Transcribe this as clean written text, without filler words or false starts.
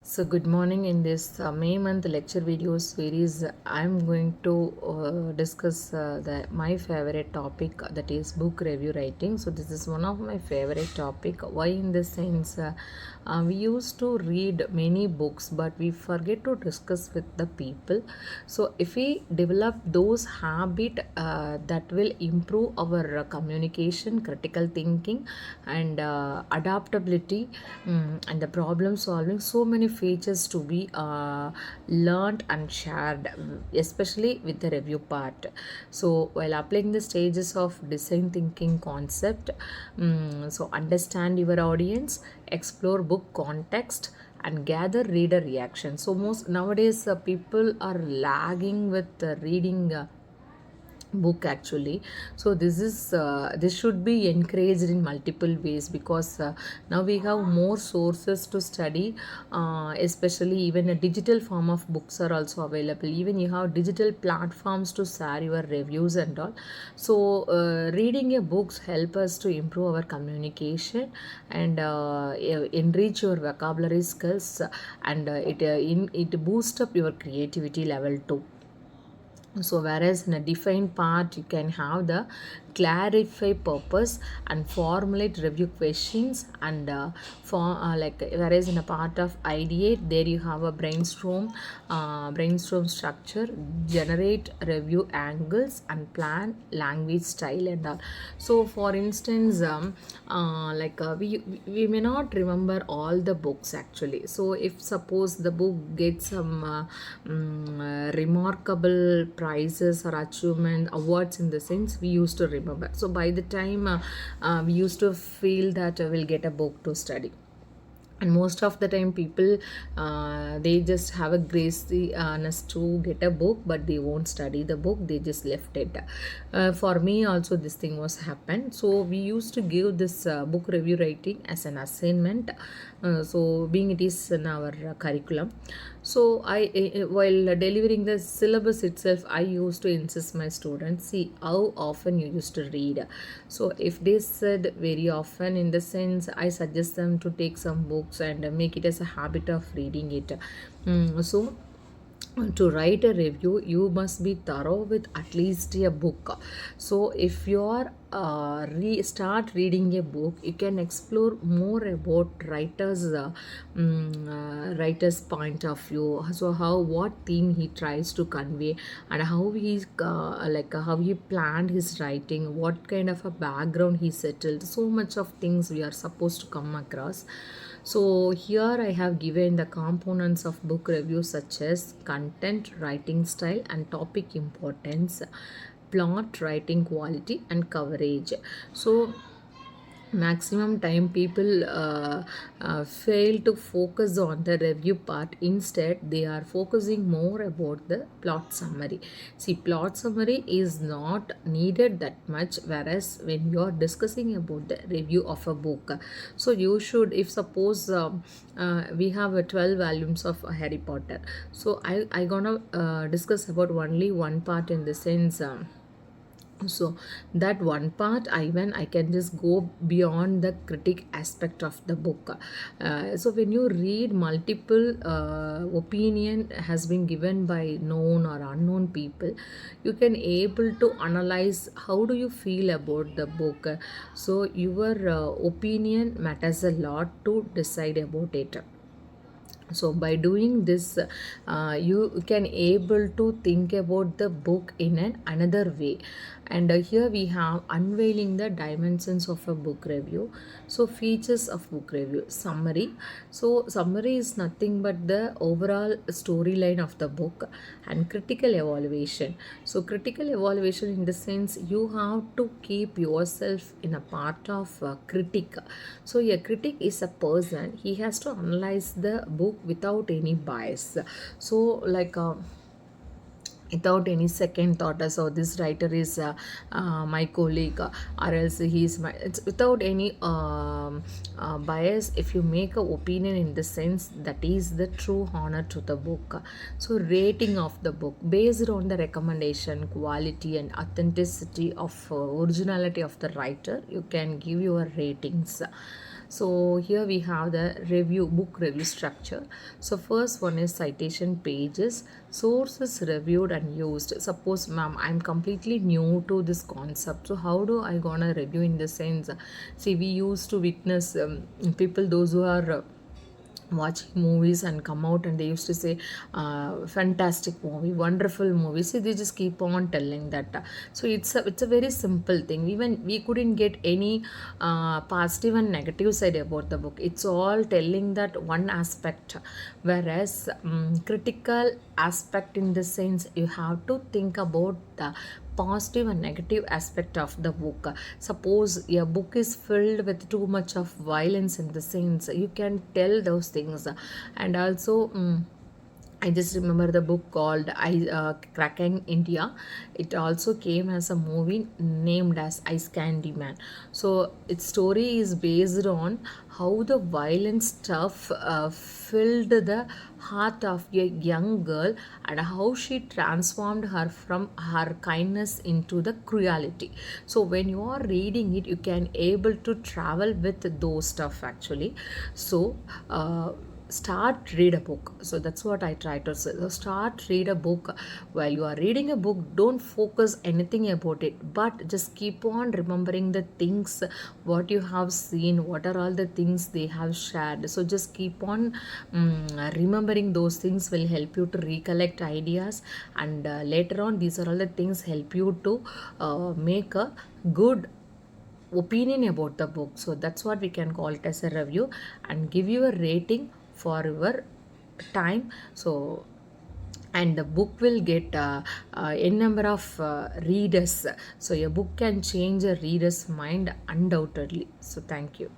So, good morning. In this May month lecture video series, I'm going to discuss my favorite topic, that is book review writing. So, this is one of my favorite topic. Why? In the sense, we used to read many books, but we forget to discuss with the people. So, if we develop those habit, that will improve our communication, critical thinking, and adaptability, and the problem solving. So many features to be learned and shared, especially with the review part. So while applying the stages of design thinking concept, so understand your audience, explore book context, and gather reader reaction. So most nowadays, people are lagging with reading book actually. So this should be encouraged in multiple ways, because now we have more sources to study, especially even a digital form of books are also available. Even you have digital platforms to share your reviews and all. So reading a books help us to improve our communication and enrich your vocabulary skills, and it boost up your creativity level too. So whereas in a defined part, you can have the clarify purpose and formulate review questions, and whereas in a part of ideate, there you have a brainstorm structure, generate review angles, and plan language style and all. So for instance, we may not remember all the books actually. So if suppose the book gets some remarkable prizes or achievement awards, in the sense we used to remember. So by the time we used to feel that we'll get a book to study. And most of the time people, they just have a graciousness to get a book, but they won't study the book, they just left it. For me also this thing was happened. So we used to give this book review writing as an assignment, so being it is in our curriculum. So while delivering the syllabus itself, I used to insist my students, see how often you used to read. So if they said very often, in the sense I suggest them to take some books and make it as a habit of reading it. So to write a review, you must be thorough with at least a book. So if you are start reading a book, you can explore more about writer's point of view. So how, what theme he tries to convey, and how how he planned his writing, what kind of a background he settled. So much of things we are supposed to come across. So here I have given the components of book review, such as content, writing style, and topic importance, plot, writing quality, and coverage. So maximum time people fail to focus on the review part. Instead they are focusing more about the plot summary. See, plot summary is not needed that much, whereas when you are discussing about the review of a book, so you should, if suppose we have 12 volumes of Harry Potter, so I gonna discuss about only one part, in the sense, so that one part, I can just go beyond the critic aspect of the book. So when you read multiple opinion has been given by known or unknown people, you can able to analyze how do you feel about the book. So your opinion matters a lot to decide about it. So by doing this, you can able to think about the book in an another way. And here we have unveiling the dimensions of a book review. So features of book review: summary. So summary is nothing but the overall storyline of the book. And critical evaluation. So critical evaluation, in the sense you have to keep yourself in a part of critic. So a critic is a person, he has to analyze the book without any bias. So without any second thought, as so this writer is my colleague, or else he is my, it's without any bias. If you make a opinion, in the sense that is the true honor to the book. So rating of the book based on the recommendation, quality, and authenticity of originality of the writer, you can give your ratings. So here we have the book review structure. So first one is citation pages, sources reviewed and used. Suppose, ma'am, I'm completely new to this concept. So how do I gonna review in the sense? See, we used to witness people, those who are watching movies and come out and they used to say fantastic movie, wonderful movie. See, they just keep on telling that. So it's a very simple thing. Even we couldn't get any positive and negative side about the book. It's all telling that one aspect, whereas critical aspect, in the sense you have to think about the positive and negative aspect of the book. Suppose a book is filled with too much of violence, in the sense you can tell those things. And also I just remember the book called Cracking India. It also came as a movie named as Ice Candy Man. So its story is based on how the violent stuff filled the heart of a young girl, and how she transformed her from her kindness into the cruelty. So when you are reading it, you can able to travel with those stuff actually. So start read a book. So that's what I try to say. So start read a book. While you are reading a book, don't focus anything about it, but just keep on remembering the things what you have seen, what are all the things they have shared. So just keep on remembering those things will help you to recollect ideas, and later on these are all the things help you to make a good opinion about the book. So that's what we can call it as a review, and give you a rating for your time. So and the book will get n number of readers. So a book can change a reader's mind undoubtedly. So thank you.